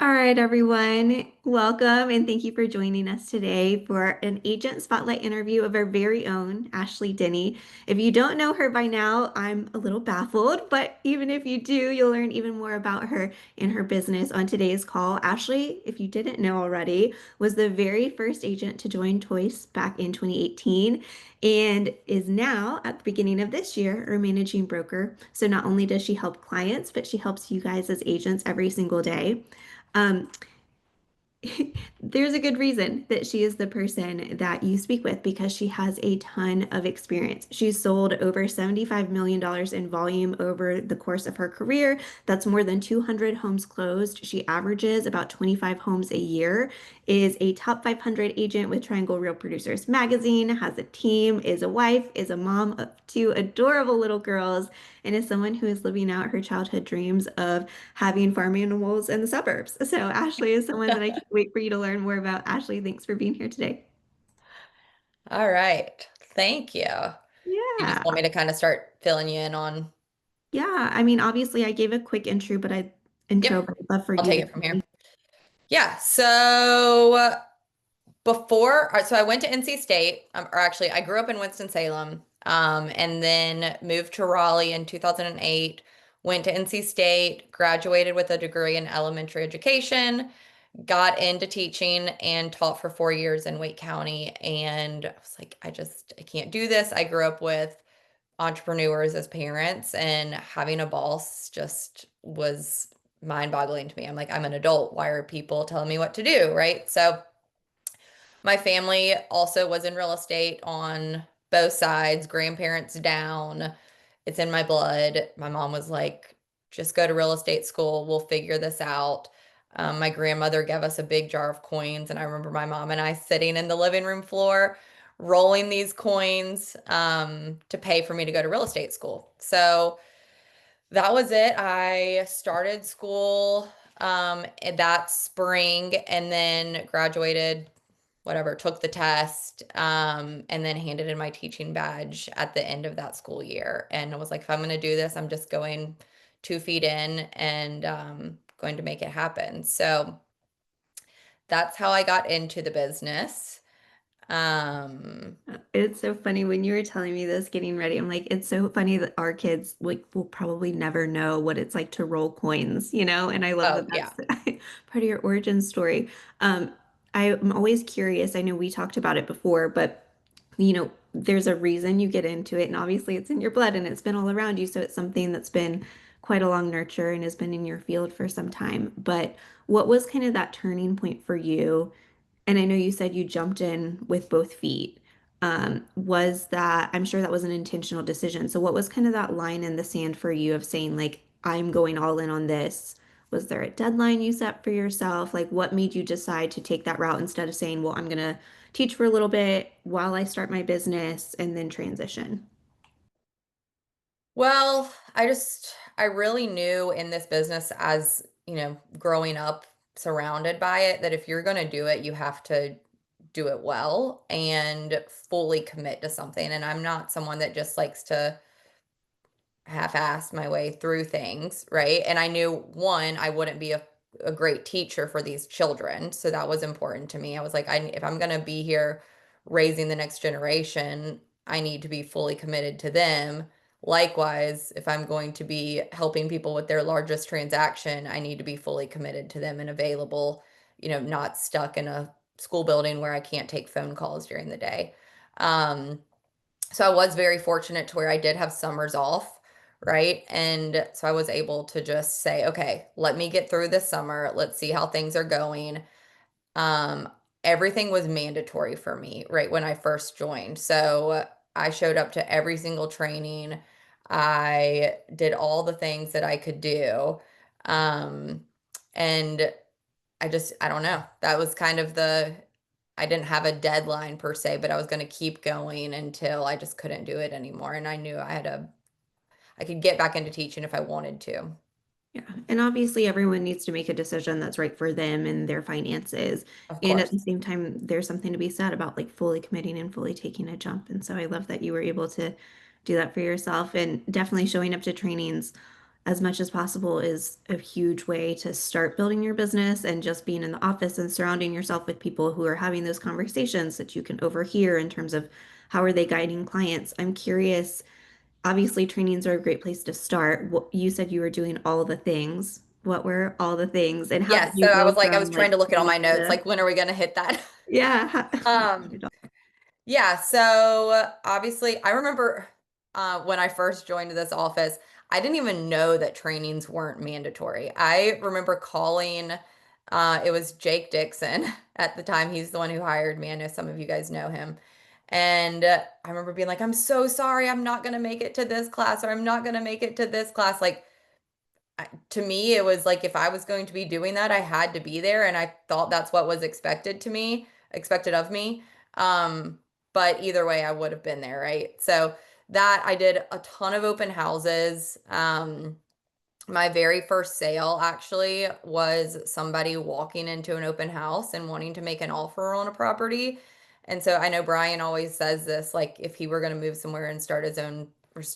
All right, everyone. Welcome and thank you for joining us today for an agent spotlight interview of our very own Ashley Denny. If you don't know her by now, I'm a little baffled, but even if you do, you'll learn even more about her and her business on today's call. Ashley, if you didn't know already, was the very first agent to join Toys back in 2018 and is now at the beginning of this year our managing broker. So not only does she help clients, but she helps you guys as agents every single day. Um, there's a good reason that she is the person that you speak with because she has a ton of experience. She's sold over $75 million in volume over the course of her career. That's more than 200 homes closed. She averages about 25 homes a year, is a top 500 agent with Triangle Real Producers magazine, has a team, is a wife, is a mom of two adorable little girls, and is someone who is living out her childhood dreams of having farm animals in the suburbs. So Ashley is someone that I can't wait for you to learn more about. Ashley, thanks for being here today. All right. Thank you. You just want Yeah. me to kind of start filling you in on. Yeah. I mean, obviously I gave a quick Yep, but I'd love for I'll you take to it from here. Yeah. So I went to NC State, or actually, I grew up in Winston-Salem, and then moved to Raleigh in 2008. Went to NC State, graduated with a degree in elementary education, got into teaching, and taught for 4 years in Wake County. And I was like, I can't do this. I grew up with entrepreneurs as parents, and having a boss just was mind-boggling to me. I'm like, I'm an adult. Why are people telling me what to do? Right. So my family also was in real estate on both sides, grandparents down. It's in my blood. My mom was like, just go to real estate school. We'll figure this out. My grandmother gave us a big jar of coins, and I remember my mom and I sitting in the living room floor rolling these coins to pay for me to go to real estate school. So that was it. I started school that spring and then graduated, whatever, took the test, and then handed in my teaching badge at the end of that school year. And I was like, if I'm going to do this, I'm just going 2 feet in and going to make it happen. So that's how I got into the business. Um, It's so funny when you were telling me this getting ready. I'm like, it's so funny that our kids like will probably never know what it's like to roll coins, you know? And I love oh, that yeah. that's part of your origin story. Um, I'm always curious. I know we talked about it before, but there's a reason you get into it, and obviously it's in your blood and it's been all around you. So it's something that's been quite a long nurture and has been in your field for some time. But what was kind of that turning point for you? And I know you said you jumped in with both feet. Was that, I'm sure that was an intentional decision. So what was kind of that line in the sand for you of saying, like, I'm going all in on this? Was there a deadline you set for yourself? Like, what made you decide to take that route instead of saying, well, I'm going to teach for a little bit while I start my business and then transition? Well, I really knew in this business as, growing up surrounded by it, that if you're going to do it, you have to do it well and fully commit to something. And I'm not someone that just likes to half-ass my way through things, right? And I knew one, I wouldn't be a great teacher for these children. So that was important to me. I was like, if I'm going to be here raising the next generation, I need to be fully committed to them. Likewise, if I'm going to be helping people with their largest transaction, I need to be fully committed to them and available, not stuck in a school building where I can't take phone calls during the day. Um, so I was very fortunate to where I did have summers off, right? And so I was able to just say, okay, let me get through this summer. Let's see how things are going. Um, Everything was mandatory for me right when I first joined. So I showed up to every single training. I did all the things that I could do. Um, and I don't know. That was kind of I didn't have a deadline per se, but I was going to keep going until I just couldn't do it anymore. And I knew I could get back into teaching if I wanted to. Yeah. And obviously, everyone needs to make a decision that's right for them and their finances. Of And at the course. same time, there's something to be said about like fully committing and fully taking a jump. And so I love that you were able to do that for yourself and definitely showing up to trainings. as much as possible is a huge way to start building your business, and just being in the office and surrounding yourself with people who are having those conversations that you can overhear in terms of how are they guiding clients. I'm curious, obviously trainings are a great place to start. You said you were doing all the things. What were all the things, and how did Yes, so you I go was like, I was from trying like to look at all my training notes, to, like when are we gonna hit that? yeah, Um, Yeah, so obviously, I remember when I first joined this office, I didn't even know that trainings weren't mandatory. I remember calling, it was Jake Dixon at the time. He's the one who hired me. I know some of you guys know him. And I remember being like, I'm so sorry, I'm not going to make it to this class, or I'm not going to make it to this class. Like, to me, it was like if I was going to be doing that, I had to be there, and I thought that's what was expected of me. Um, but either way, I would have been there, right? So that I did a ton of open houses. My very first sale actually was somebody walking into an open house and wanting to make an offer on a property. And so I know Brian always says this, like if he were going to move somewhere and start his own,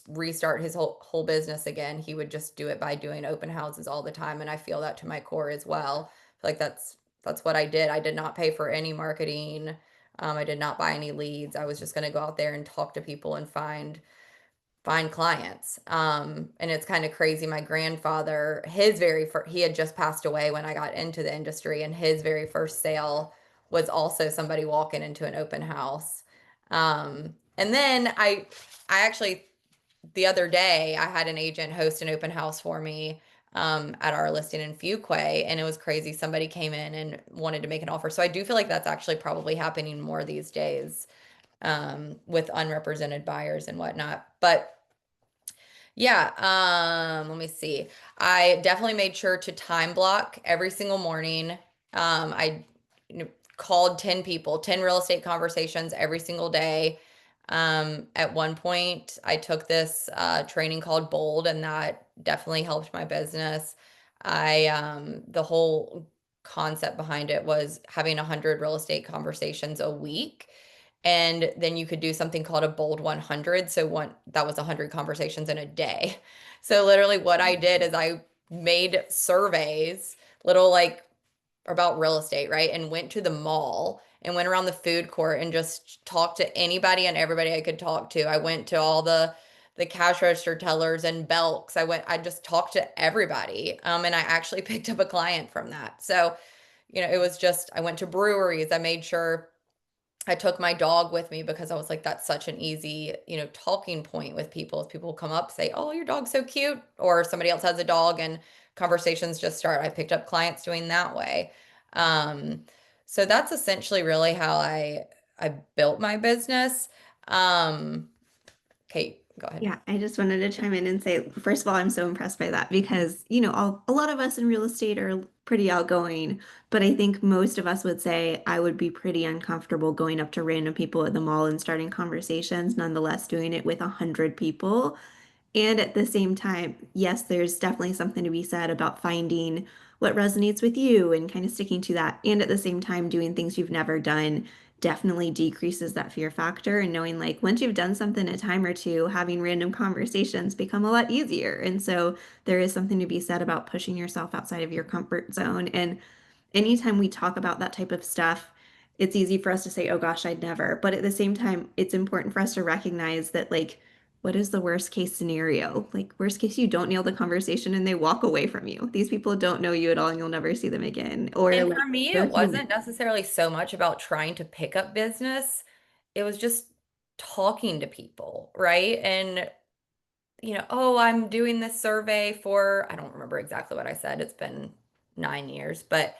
restart his whole business again, he would just do it by doing open houses all the time. And I feel that to my core as well. Like that's what I did. I did not pay for any marketing. I did not buy any leads. I was just going to go out there and talk to people and find clients. And it's kind of crazy. My grandfather, his very first, he had just passed away when I got into the industry, and his very first sale was also somebody walking into an open house. And then I actually, the other day, I had an agent host an open house for me at our listing in Fuquay, and it was crazy. Somebody came in and wanted to make an offer. So I do feel like that's actually probably happening more these days with unrepresented buyers and whatnot. But yeah, let me see. I definitely made sure to time block every single morning. I called 10 people, 10 real estate conversations every single day. At one point, I took this training called Bold, and that definitely helped my business. The whole concept behind it was having 100 real estate conversations a week, and then you could do something called a bold 100. So one that was 100 conversations in a day. So literally what I did is I made surveys, little like about real estate, right? And went to the mall and went around the food court and just talked to anybody and everybody I could talk to. I went to all the cash register tellers and Belks. I just talked to everybody. And I actually picked up a client from that. So, it was just, I went to breweries. I made sure I took my dog with me because I was like, that's such an easy, talking point with people. If people come up, say, "Oh, your dog's so cute," or somebody else has a dog, and conversations just start. I picked up clients doing that way. Um, so that's essentially really how I built my business. Um, Kate, go ahead. Yeah, I just wanted to chime in and say, first of all, I'm so impressed by that because, a lot of us in real estate are pretty outgoing, but I think most of us would say I would be pretty uncomfortable going up to random people at the mall and starting conversations, nonetheless doing it with 100 people. And at the same time, yes, there's definitely something to be said about finding what resonates with you and kind of sticking to that. And at the same time, doing things you've never done definitely decreases that fear factor. And knowing like once you've done something a time or two, having random conversations become a lot easier. And so there is something to be said about pushing yourself outside of your comfort zone. And anytime we talk about that type of stuff, it's easy for us to say, oh gosh, I'd never. But at the same time, it's important for us to recognize that, like, what is the worst case scenario? Like, worst case, you don't nail the conversation and they walk away from you. These people don't know you at all and you'll never see them again. Or, And like, for me, they're it human. wasn't necessarily so much about trying to pick up business. It was just talking to people, right? And oh, I'm doing this survey for, I don't remember exactly what I said. It's been 9 years, but,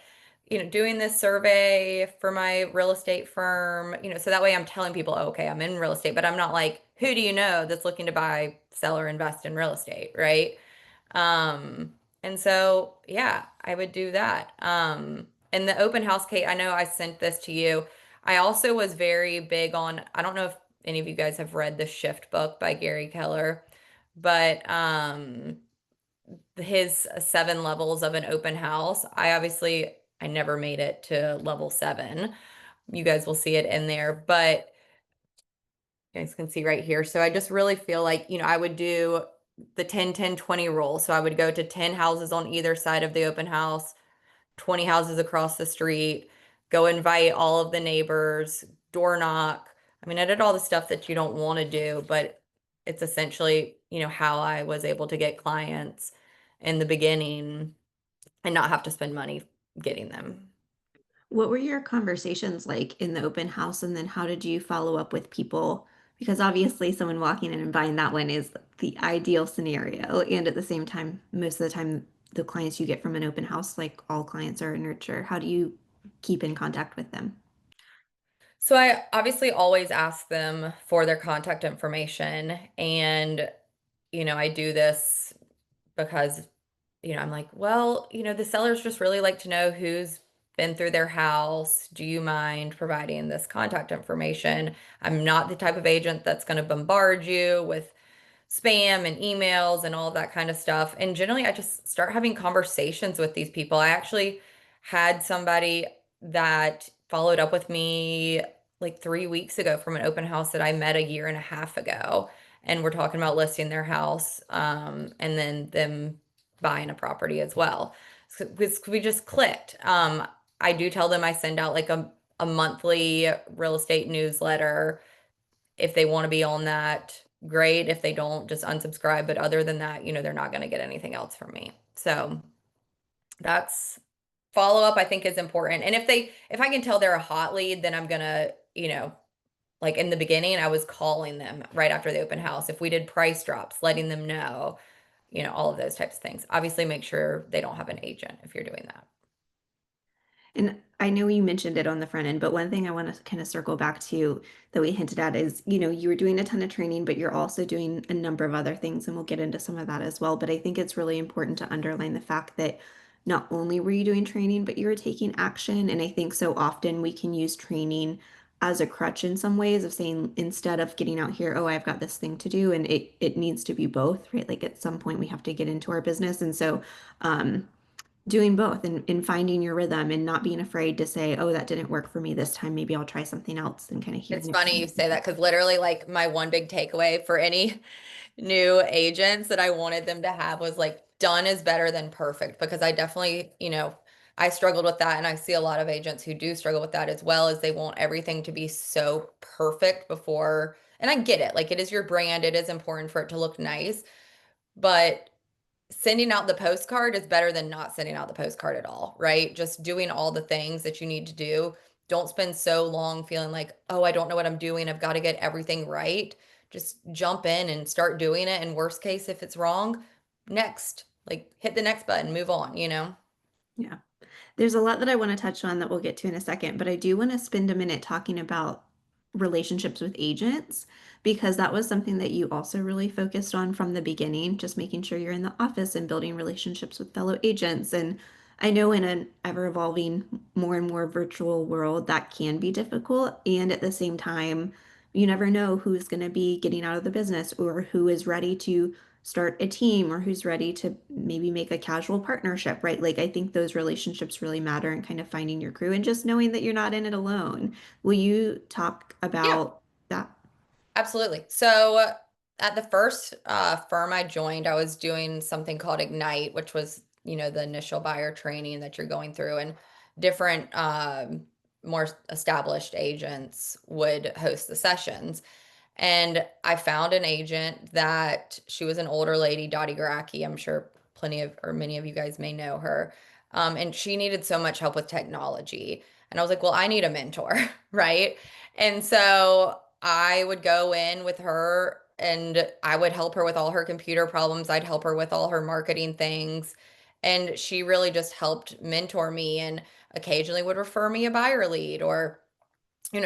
doing this survey for my real estate firm, so that way I'm telling people, oh, okay, I'm in real estate, but I'm not like, who do you know that's looking to buy, sell, or invest in real estate, right? And so, yeah, I would do that. And the open house, Kate, I know I sent this to you. I also was very big on, I don't know if any of you guys have read the Shift book by Gary Keller, but his 7 levels of an open house. I never made it to level 7. You guys will see it in there, but you guys can see right here. So I just really feel like, I would do. the 10-10-20 rule. So I would go to 10 houses on either side of the open house, 20 houses across the street, go invite all of the neighbors, door knock. I mean, I did all the stuff that you don't want to do, but it's essentially, how I was able to get clients in the beginning and not have to spend money getting them. What were your conversations like in the open house, and then how did you follow up with people? Because obviously, someone walking in and buying that one is the ideal scenario. And at the same time, most of the time, the clients you get from an open house, like all clients are nurture. How do you keep in contact with them? So I obviously always ask them for their contact information. And, I do this because, I'm like, well, the sellers just really like to know who's been through their house. Do you mind providing this contact information? I'm not the type of agent that's going to bombard you with spam and emails and all of that kind of stuff. And generally, I just start having conversations with these people. I actually had somebody that followed up with me like 3 weeks ago from an open house that I met a year and a half ago. And we're talking about listing their house, and then them buying a property as well. So, because we just clicked. I do tell them I send out like a monthly real estate newsletter. If they want to be on that, great. If they don't, just unsubscribe. But other than that, they're not going to get anything else from me. So that's follow up, I think is important. And if I can tell they're a hot lead, then I'm gonna, like in the beginning, I was calling them right after the open house. If we did price drops, letting them know, all of those types of things. Obviously, make sure they don't have an agent if you're doing that. And I know you mentioned it on the front end, but one thing I want to kind of circle back to that we hinted at is, you were doing a ton of training, but you're also doing a number of other things, and we'll get into some of that as well. But I think it's really important to underline the fact that not only were you doing training, but you were taking action. And I think so often we can use training as a crutch in some ways of saying instead of getting out here, oh, I've got this thing to do, and it needs to be both, right? Like at some point we have to get into our business. And so doing both and finding your rhythm and not being afraid to say, oh, that didn't work for me this time. Maybe I'll try something else, and kind of hearing It's it funny from you other say that people. because literally, like, my one big takeaway for any new agents that I wanted them to have was like, done is better than perfect. Because I definitely, I struggled with that. And I see a lot of agents who do struggle with that as well, as they want everything to be so perfect before. And I get it. Like, it is your brand, it is important for it to look nice. But sending out the postcard is better than not sending out the postcard at all, right? Just doing all the things that you need to do. Don't spend so long feeling like, oh, I don't know what I'm doing. I've got to get everything right. Just jump in and start doing it. And worst case, if it's wrong, next, like hit the next button, move on. Yeah. There's a lot that I want to touch on that we'll get to in a second, but I do want to spend a minute talking about relationships with agents because that was something that you also really focused on from the beginning, just making sure you're in the office and building relationships with fellow agents. And I know in an ever evolving, more and more virtual world, that can be difficult. And at the same time, you never know who's going to be getting out of the business or who is ready to start a team or who's ready to maybe make a casual partnership, right? Like I think those relationships really matter and kind of finding your crew and just knowing that you're not in it alone. Will you talk Yeah. about that? Absolutely. So at the first firm I joined, I was doing something called Ignite, which was, the initial buyer training that you're going through, and different more established agents would host the sessions. And I found an agent that she was an older lady, Dottie Garaki. I'm sure plenty of or many of you guys may know her. And she needed so much help with technology. And I was like, well, I need a mentor, right? And so I would go in with her and I would help her with all her computer problems. I'd help her with all her marketing things. And she really just helped mentor me and occasionally would refer me a buyer lead or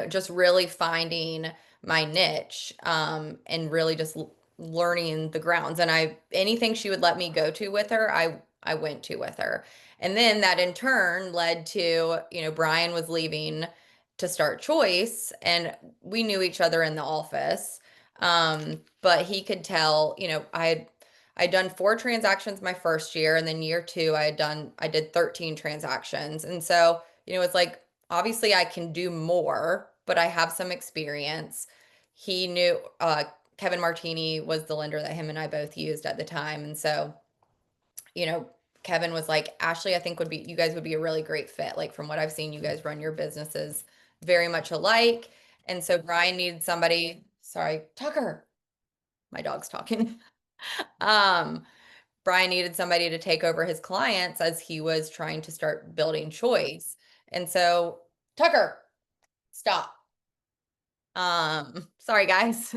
just really finding my niche, and really just learning the grounds. And anything she would let me go to with her, I went to with her. And then that in turn led to, Brian was leaving to start Choice, and we knew each other in the office. But he could tell, I'd done 4 transactions my first year, and then year two, I did 13 transactions. And so, it's like, obviously I can do more, but I have some experience. He knew Kevin Martini was the lender that him and I both used at the time. And so, you know, Kevin was like, Ashley, I think you guys would be a really great fit. Like from what I've seen, you guys run your businesses very much alike. And so Brian needed somebody, sorry, Tucker, my dog's talking. Um, Brian needed somebody to take over his clients as he was trying to start building choice. And so, Tucker, stop. Sorry guys.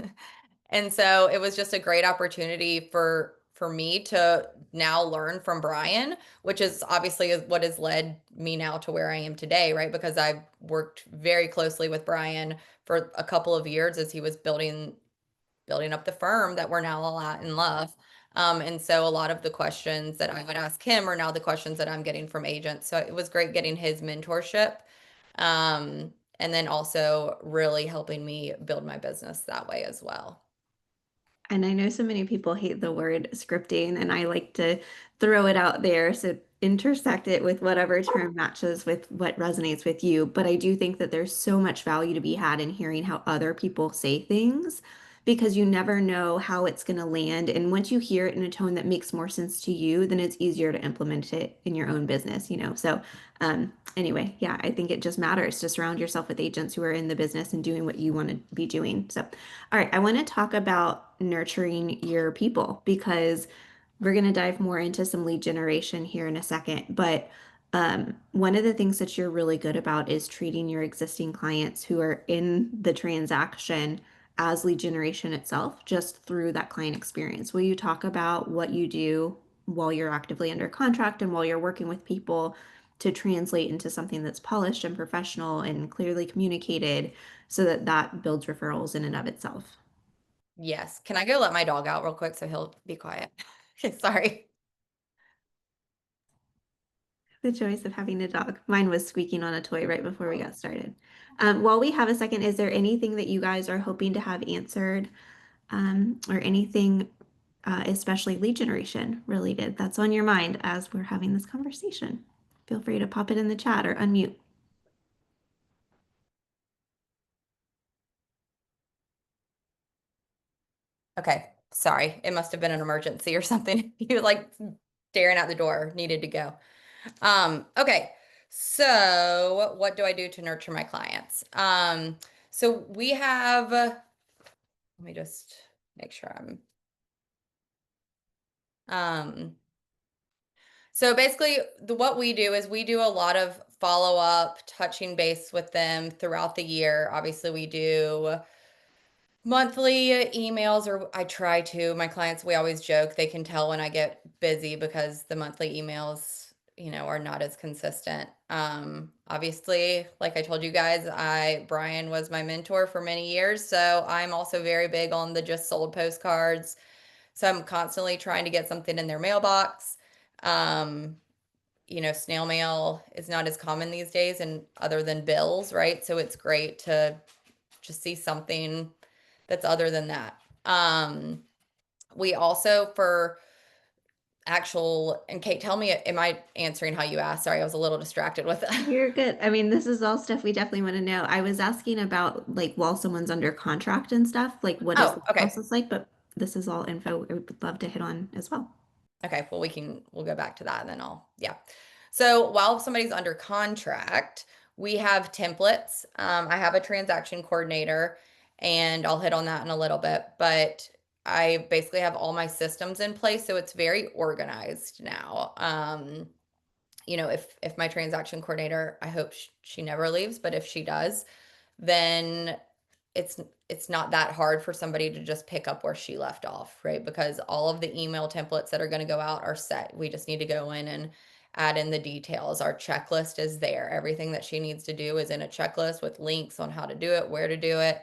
And so it was just a great opportunity for me to now learn from Brian, which is obviously what has led me now to where I am today, right? Because I've worked very closely with Brian for a couple of years as he was building up the firm that we're now all at in love. And so a lot of the questions that I would ask him are now the questions that I'm getting from agents. So it was great getting his mentorship. And then also really helping me build my business that way as well. And I know so many people hate the word scripting, and I like to throw it out there. So intersect it with whatever term matches with what resonates with you. But I do think that there's so much value to be had in hearing how other people say things because you never know how it's going to land. And once you hear it in a tone that makes more sense to you, then it's easier to implement it in your own business, you know? So, anyway, yeah, I think it just matters to surround yourself with agents who are in the business and doing what you want to be doing. So, all right, I want to talk about nurturing your people because we're going to dive more into some lead generation here in a second. But one of the things that you're really good about is treating your existing clients who are in the transaction as lead generation itself, just through that client experience. Will you talk about what you do while you're actively under contract and while you're working with people to translate into something that's polished and professional and clearly communicated so that that builds referrals in and of itself? Yes. Can I go let my dog out real quick so he'll be quiet? Okay, sorry. The joys of having a dog. Mine was squeaking on a toy right before we got started. While we have a second, is there anything that you guys are hoping to have answered, or anything, especially lead generation related, that's on your mind as we're having this conversation? Feel free to pop it in the chat or unmute. Okay. Sorry. It must have been an emergency or something. You like staring at the door, needed to go. Okay. So what do I do to nurture my clients? So we have, let me just make sure um, so basically what we do is we do a lot of follow up, touching base with them throughout the year. Obviously we do monthly emails, or I try to. My clients, we always joke, they can tell when I get busy because the monthly emails, are not as consistent. Obviously, like I told you guys, Brian was my mentor for many years, so I'm also very big on the just sold postcards. So I'm constantly trying to get something in their mailbox. Um, snail mail is not as common these days, and other than bills, right? So it's great to just see something that's other than that. We also for actual, and Kate, tell me, am I answering how you asked? Sorry, I was a little distracted with it. You're good. I mean, this is all stuff we definitely want to know. I was asking about like while someone's under contract and stuff, like what is Oh, the okay. process like? But this is all info I would love to hit on as well. Okay, well, we'll go back to that and then yeah. So while somebody's under contract, we have templates. I have a transaction coordinator and I'll hit on that in a little bit, but I basically have all my systems in place. So it's very organized now. If my transaction coordinator, I hope she never leaves, but if she does, then it's it's not that hard for somebody to just pick up where she left off, right? Because all of the email templates that are going to go out are set. We just need to go in and add in the details. Our checklist is there. Everything that she needs to do is in a checklist with links on how to do it, where to do it.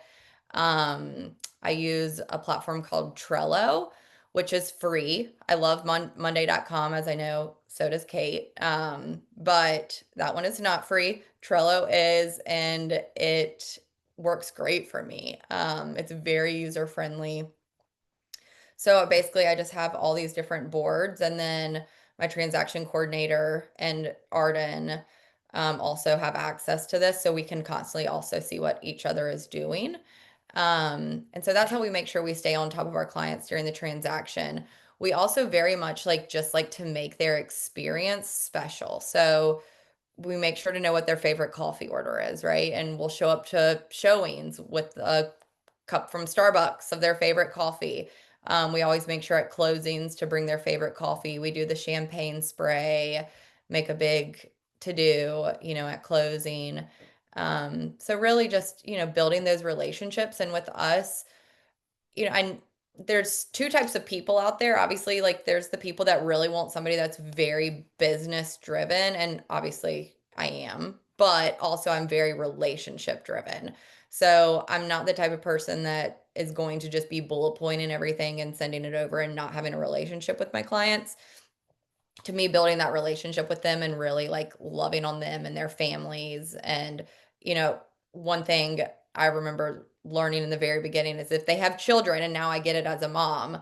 I use a platform called Trello, which is free. I love Monday.com, as I know, so does Kate. But that one is not free. Trello is, and it works great for me. It's very user friendly. So basically, I just have all these different boards, and then my transaction coordinator and Arden also have access to this, so we can constantly also see what each other is doing. And so that's how we make sure we stay on top of our clients during the transaction. We also very much like just like to make their experience special. So we make sure to know what their favorite coffee order is, right? And we'll show up to showings with a cup from Starbucks of their favorite coffee. We always make sure at closings to bring their favorite coffee. We do the champagne spray, make a big to do, at closing. So really just, building those relationships. And with us, and there's two types of people out there. Obviously, like there's the people that really want somebody that's very business driven, and obviously I am, but also I'm very relationship driven. So I'm not the type of person that is going to just be bullet pointing everything and sending it over and not having a relationship with my clients. To me, building that relationship with them and really like loving on them and their families. And, you know, one thing I remember learning in the very beginning is if they have children, and now I get it as a mom,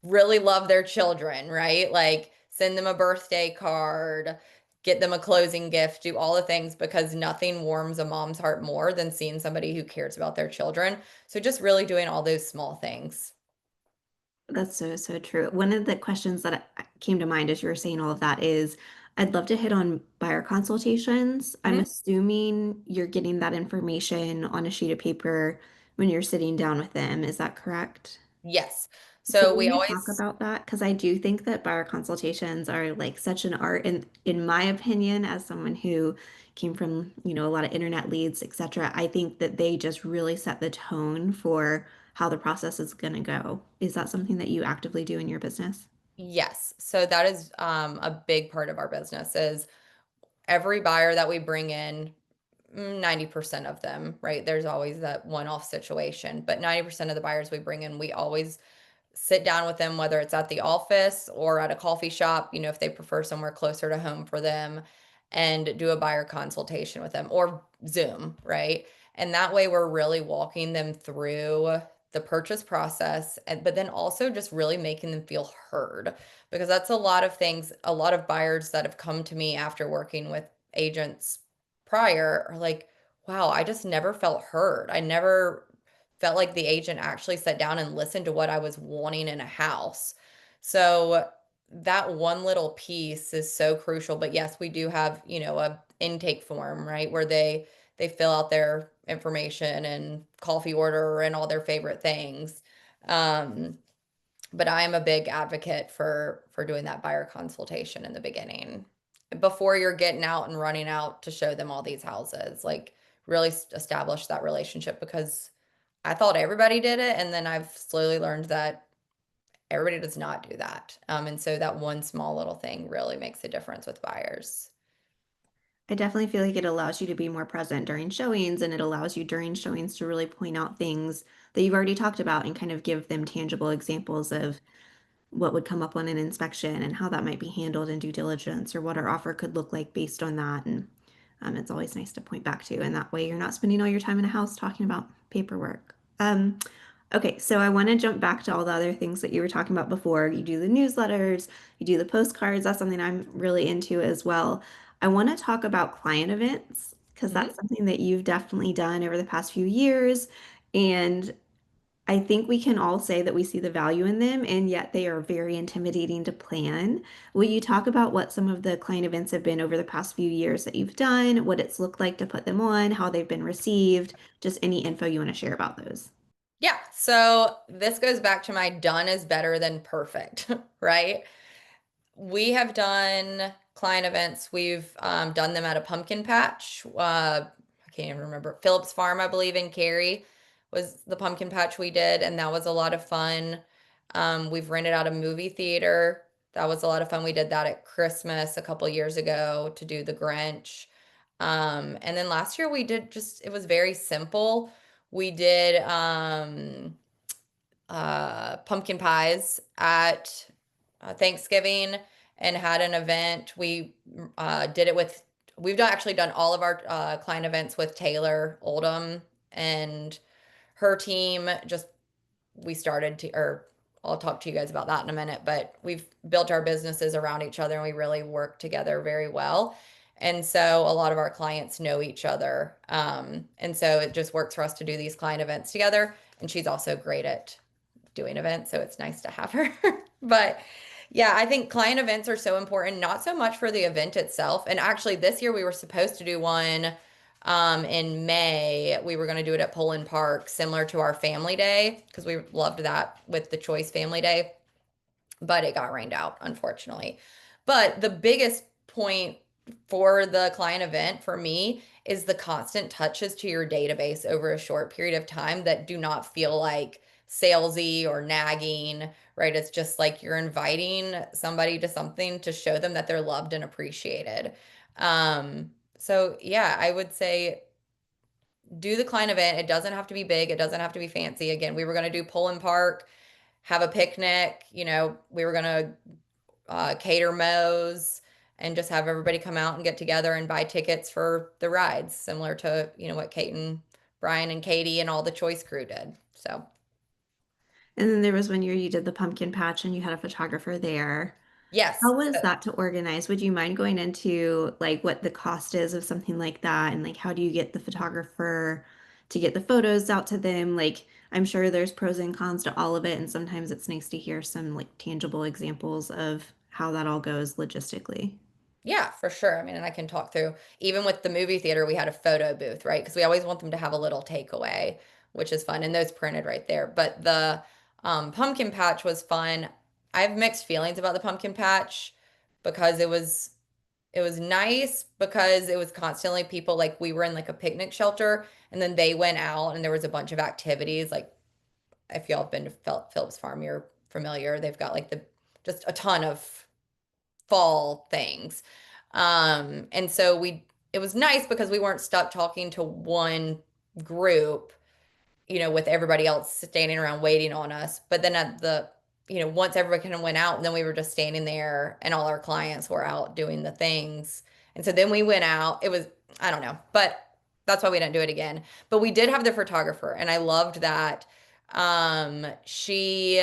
really love their children, right? Like send them a birthday card, get them a closing gift, do all the things because nothing warms a mom's heart more than seeing somebody who cares about their children. So just really doing all those small things. That's so, so true. One of the questions that came to mind as you were saying all of that is I'd love to hit on buyer consultations. I'm Mhm. assuming you're getting that information on a sheet of paper when you're sitting down with them. Is that correct? Yes. So So will we you talk always, about that? Because I do think that buyer consultations are like such an art. And in my opinion, as someone who came from, a lot of internet leads, etc., I think that they just really set the tone for how the process is going to go. Is that something that you actively do in your business? yes. So that is a big part of our business is every buyer that we bring in, 90% of them, right? There's always that one-off situation, but 90% of the buyers we bring in, we always sit down with them, whether it's at the office or at a coffee shop, if they prefer somewhere closer to home for them, and do a buyer consultation with them or Zoom, right? And that way we're really walking them through the purchase process and but then also just really making them feel heard because that's a lot of things a lot of buyers that have come to me after working with agents prior are like, wow, I just never felt heard. I never felt like the agent actually sat down and listened to what I was wanting in a house. So that one little piece is so crucial. But yes, we do have, a intake form, right, where they fill out their information and coffee order and all their favorite things. Um, but I am a big advocate for doing that buyer consultation in the beginning before you're getting out and running out to show them all these houses. Like really establish that relationship because I thought everybody did it, and then I've slowly learned that everybody does not do that. And so that one small little thing really makes a difference with buyers. I definitely feel like it allows you to be more present during showings and it allows you during showings to really point out things that you've already talked about and kind of give them tangible examples of what would come up on an inspection and how that might be handled in due diligence or what our offer could look like based on that. And it's always nice to point back to. And that way you're not spending all your time in a house talking about paperwork. Okay, so I want to jump back to all the other things that you were talking about before. You do the newsletters, you do the postcards. That's something I'm really into as well. I want to talk about client events because Mhm. that's something that you've definitely done over the past few years. And I think we can all say that we see the value in them, and yet they are very intimidating to plan. Will you talk about what some of the client events have been over the past few years that you've done, what it's looked like to put them on, how they've been received, just any info you want to share about those? Yeah. So this goes back to my done is better than perfect, right? We have done client events. We've done them at a pumpkin patch. I can't even remember. Phillips Farm, I believe, in Cary was the pumpkin patch we did, and that was a lot of fun. We've rented out a movie theater. That was a lot of fun. We did that at Christmas a couple years ago to do the Grinch. And then last year we did just, it was very simple. We did pumpkin pies at Thanksgiving and had an event. We did it with, we've done, actually done all of our client events with Taylor Oldham and her team. Just we started to, or I'll talk to you guys about that in a minute, but we've built our businesses around each other and we really work together very well. And so a lot of our clients know each other. And so it just works for us to do these client events together. And she's also great at doing events, so it's nice to have her. But yeah, I think client events are so important, not so much for the event itself. And actually, this year we were supposed to do one in May. We were going to do it at Poland Park, similar to our family day, because we loved that with the Choice Family Day, but it got rained out, unfortunately. But the biggest point for the client event for me is the constant touches to your database over a short period of time that do not feel like salesy or nagging, right? It's just like you're inviting somebody to something to show them that they're loved and appreciated. So yeah, I would say do the client event. It doesn't have to be big, it doesn't have to be fancy. Again, we were going to do Pull and Park, have a picnic, we were going to cater Moe's and just have everybody come out and get together and buy tickets for the rides, similar to, what Kate and Brian and Katie and all the Choice crew did. So, And then there was one year you did the pumpkin patch and you had a photographer there. yes. How was So, that to organize? Would you mind going into like what the cost is of something like that and like how do you get the photographer to get the photos out to them? Like I'm sure there's pros and cons to all of it, and sometimes it's nice to hear some like tangible examples of how that all goes logistically. yeah, for sure. I mean, and I can talk through, even with the movie theater, we had a photo booth, right? Because we always want them to have a little takeaway, which is fun. And those printed right there. But the pumpkin patch was fun. I have mixed feelings about the pumpkin patch because it was nice because it was constantly people, like we were in like a picnic shelter and then they went out and there was a bunch of activities. Like if y'all have been to Phillips Farm, you're familiar. They've got like the just a ton of fall things. And so it was nice because we weren't stuck talking to one group, with everybody else standing around waiting on us. But then once everybody kind of went out, and then we were just standing there and all our clients were out doing the things. And so then we went out. It was, I don't know, but that's why we didn't do it again. But we did have the photographer, and I loved that. She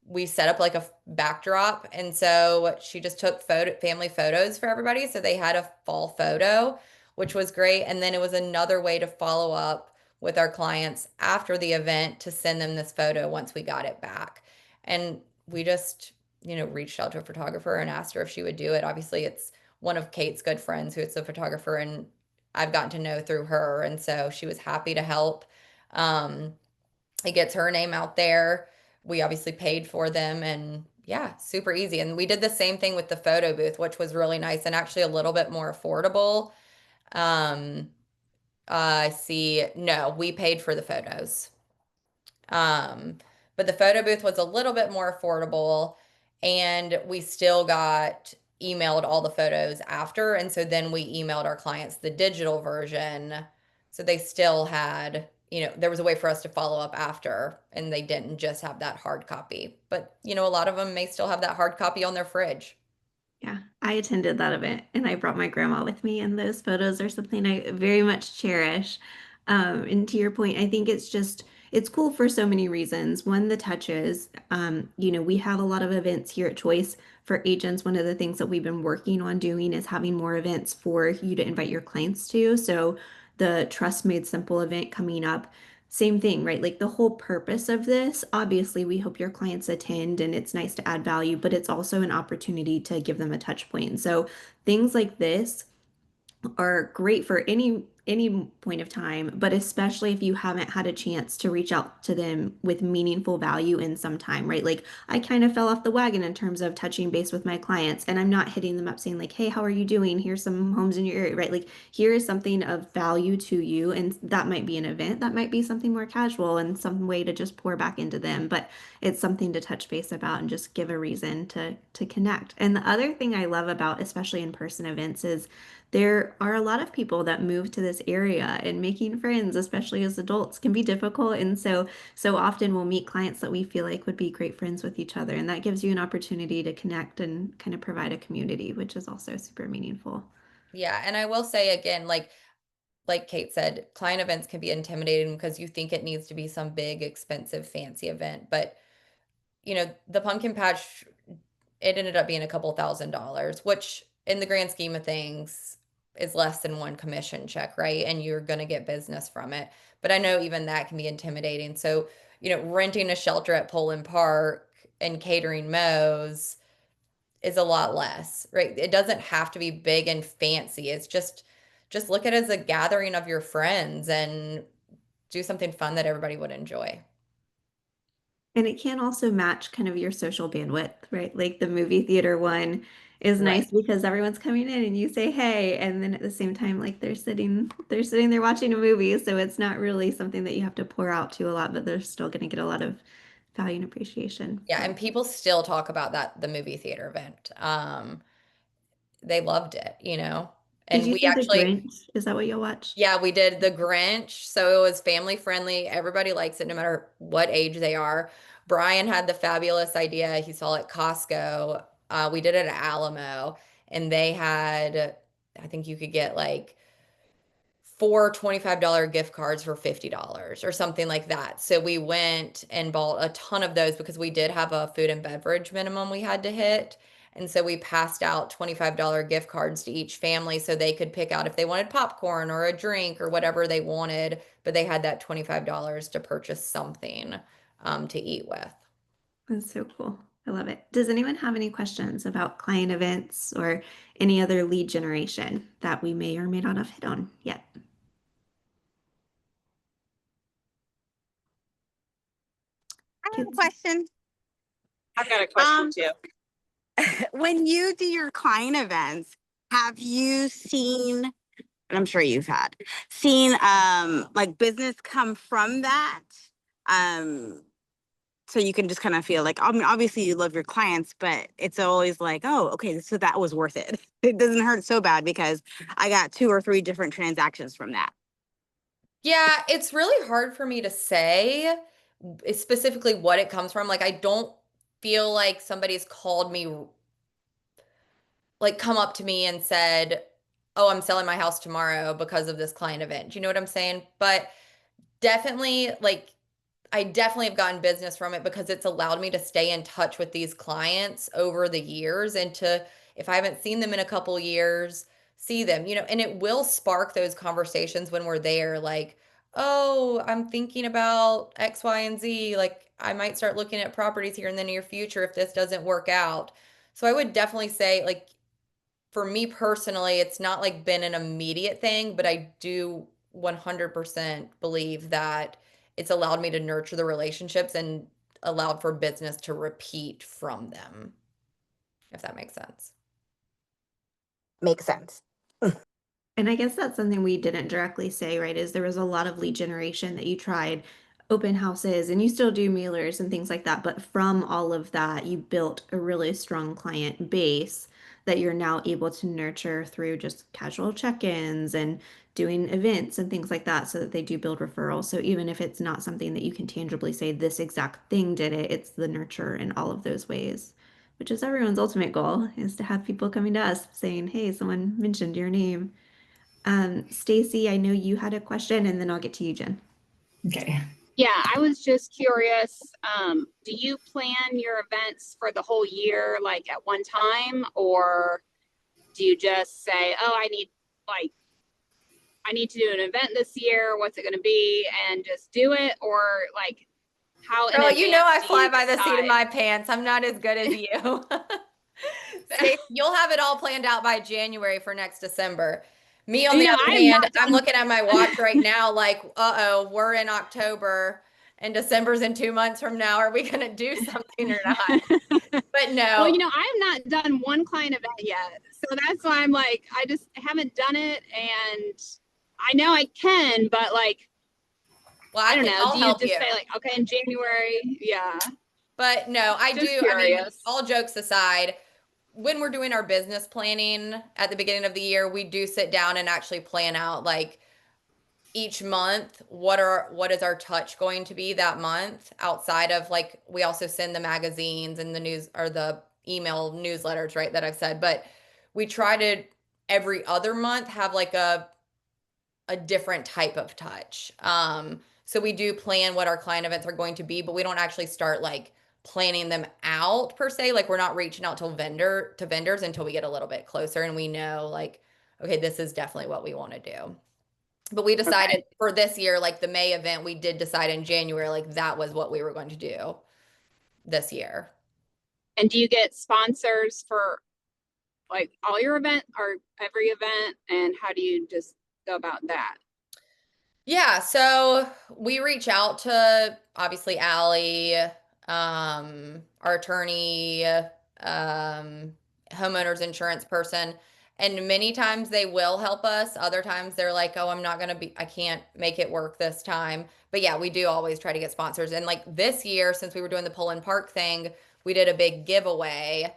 we set up like a backdrop, and so she just took family photos for everybody, so they had a fall photo, which was great. And then it was another way to follow up with our clients after the event to send them this photo once we got it back. And we just reached out to a photographer and asked her if she would do it. Obviously, it's one of Kate's good friends who is a photographer, and I've gotten to know through her, and so she was happy to help. um, it gets her name out there. We obviously paid for them, and yeah, super easy. And we did the same thing with the photo booth, which was really nice and actually a little bit more affordable. Um, I see. No, we paid for the photos. Um, but the photo booth was a little bit more affordable, and we still got emailed all the photos after. And so then we emailed our clients the digital version. So they still had, there was a way for us to follow up after, and they didn't just have that hard copy. But, a lot of them may still have that hard copy on their fridge. Yeah, I attended that event and I brought my grandma with me, and those photos are something I very much cherish. And to your point, I think it's cool for so many reasons. One, the touches. We have a lot of events here at Choice for agents. One of the things that we've been working on doing is having more events for you to invite your clients to. So the Trust Made Simple event coming up. Same thing, right? Like the whole purpose of this, obviously, we hope your clients attend and it's nice to add value, but it's also an opportunity to give them a touch point. So things like this are great for any point of time, but especially if you haven't had a chance to reach out to them with meaningful value in some time, right? Like I kind of fell off the wagon in terms of touching base with my clients, and I'm not hitting them up saying like, "Hey, how are you doing? Here's some homes in your area," right? Like here is something of value to you, and that might be an event, that might be something more casual and some way to just pour back into them, but it's something to touch base about and just give a reason to connect. And the other thing I love about especially in-person events is there are a lot of people that move to this area, and making friends, especially as adults, can be difficult. And so often we'll meet clients that we feel like would be great friends with each other. And that gives you an opportunity to connect and kind of provide a community, which is also super meaningful. Yeah. And I will say again, like Kate said, client events can be intimidating because you think it needs to be some big, expensive, fancy event. But, the pumpkin patch, it ended up being a couple $1,000s, which in the grand scheme of things is less than one commission check, right? And you're going to get business from it. but I know even that can be intimidating. So, renting a shelter at Poland Park and catering Moe's is a lot less, right? It doesn't have to be big and fancy. It's just look at it as a gathering of your friends and do something fun that everybody would enjoy. And it can also match kind of your social bandwidth, right? Like the movie theater one is Right. nice because everyone's coming in and you say hey, and then at the same time, like they're sitting there watching a movie. So it's not really something that you have to pour out to a lot, but they're still going to get a lot of value and appreciation Yeah, for and it. people still talk about that the movie theater event. They loved it. Did And you we say The actually, Grinch? Is that what you watched? yeah, we did the Grinch, so it was family friendly. Everybody likes it no matter what age they are. Brian had the fabulous idea. He saw it at Costco. We did it at Alamo, and they had, I think you could get like four $25 gift cards for $50 or something like that. So we went and bought a ton of those because we did have a food and beverage minimum we had to hit. And so we passed out $25 gift cards to each family so they could pick out if they wanted popcorn or a drink or whatever they wanted, but they had that $25 to purchase something to eat with. That's so cool. I love it. Does anyone have any questions about client events or any other lead generation that we may or may not have hit on yet? I have a Kids? question. I've got a question too. When you do your client events, have you seen, and I'm sure you've seen like business come from that? Um, so you can just kind of feel like, I mean, obviously you love your clients, but it's always like, oh, okay, so that was worth it. It doesn't hurt so bad because I got 2 or 3 different transactions from that. Yeah, it's really hard for me to say specifically what it comes from. Like, I don't feel like somebody's called me, like, come up to me and said, "Oh, I'm selling my house tomorrow because of this client event." Do you know what I'm saying? But definitely, like, I definitely have gotten business from it because it's allowed me to stay in touch with these clients over the years and to, if I haven't seen them in a couple years, see them, and it will spark those conversations when we're there. Like, oh, I'm thinking about X, Y, and Z. Like, I might start looking at properties here in the near future if this doesn't work out. So I would definitely say, like, for me personally, it's not like been an immediate thing, but I do 100% believe that it's allowed me to nurture the relationships and allowed for business to repeat from them, if that makes sense. Makes sense. And I guess that's something we didn't directly say, right? Is there was a lot of lead generation that you tried open houses and you still do mailers and things like that. But from all of that, you built a really strong client base that you're now able to nurture through just casual check-ins and doing events and things like that so that they do build referrals. So even if it's not something that you can tangibly say this exact thing did it, it's the nurture in all of those ways, which is everyone's ultimate goal is to have people coming to us saying, hey, someone mentioned your name. Stacy, I know you had a question, and then I'll get to you, Jen. Okay. Yeah, I was just curious. Do you plan your events for the whole year, like at one time, or do you just say, "Oh, like, I need to do an event this year. What's it going to be?" and just do it, or like, how in Girl, I advance do fly you by the seat of decide? my pants. I'm not as good as you. Stacey, you'll have it all planned out by January for next December. Me, on the I other have hand, not I'm done. looking at my watch right now, like, uh-oh, we're in October and December's in 2 months from now. Are we going to do something or not? But Well, no. I have not done one client event yet, so that's why I'm like, I just haven't done it, and I know I can, but like, Well, I don't know. I'll Do you help just you. say like, okay, in January? Yeah, But no, I just do. I mean, curious. all jokes aside, when we're doing our business planning at the beginning of the year, we do sit down and actually plan out, like, each month what is our touch going to be that month, outside of, like, we also send the magazines and the news or the email newsletters, right, that I've said, but we try to every other month have like a different type of touch. So we do plan what our client events are going to be, but we don't actually start like planning them out per se. Like, we're not reaching out to vendors until we get a little bit closer and we know, like, okay, this is definitely what we want to do. But we decided Okay. for this year, like the May event, we did decide in January, like that was what we were going to do this year. And do you get sponsors for like all your event or every event? And how do you just go about that? Yeah, so we reach out to obviously Allie, our attorney, homeowners insurance person, and many times they will help us. Other times they're like, "Oh, I can't make it work this time." But yeah, we do always try to get sponsors. And like this year, since we were doing the Poland Park thing, we did a big giveaway.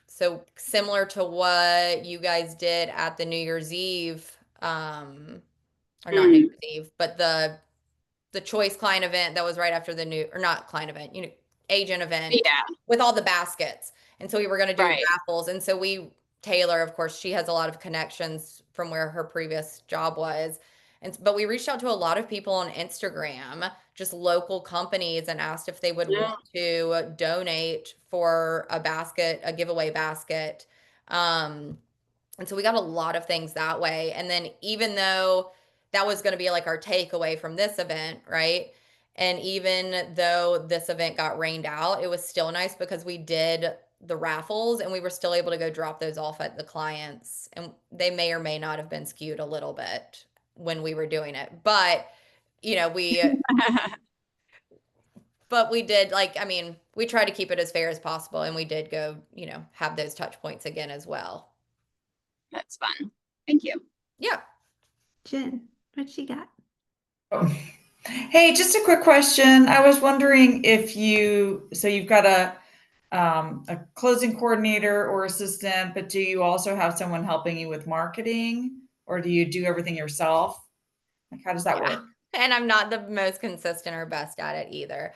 So similar to what you guys did at the New Year's Eve, or not New Mm, Year's Eve, but the choice client event that was right after the new, or not client event, agent event yeah, with all the baskets. And so we were going to do right. raffles. And so Taylor, of course, she has a lot of connections from where her previous job was. But we reached out to a lot of people on Instagram, just local companies, and asked if they would Yeah. want to donate for a giveaway basket. Um, and so we got a lot of things that way. And then even though that was going to be like our takeaway from this event, right? And even though this event got rained out, it was still nice because we did the raffles and we were still able to go drop those off at the clients. And they may or may not have been skewed a little bit when we were doing it. But, you know, we did like, I mean, we tried to keep it as fair as possible and we did go, have those touch points again as well. That's fun. Thank you. Yeah. Jen, what she got? Oh. Hey, just a quick question. I was wondering if you've got a closing coordinator or assistant, but do you also have someone helping you with marketing, or do you do everything yourself? Like, how does that Yeah. work? And I'm not the most consistent or best at it either.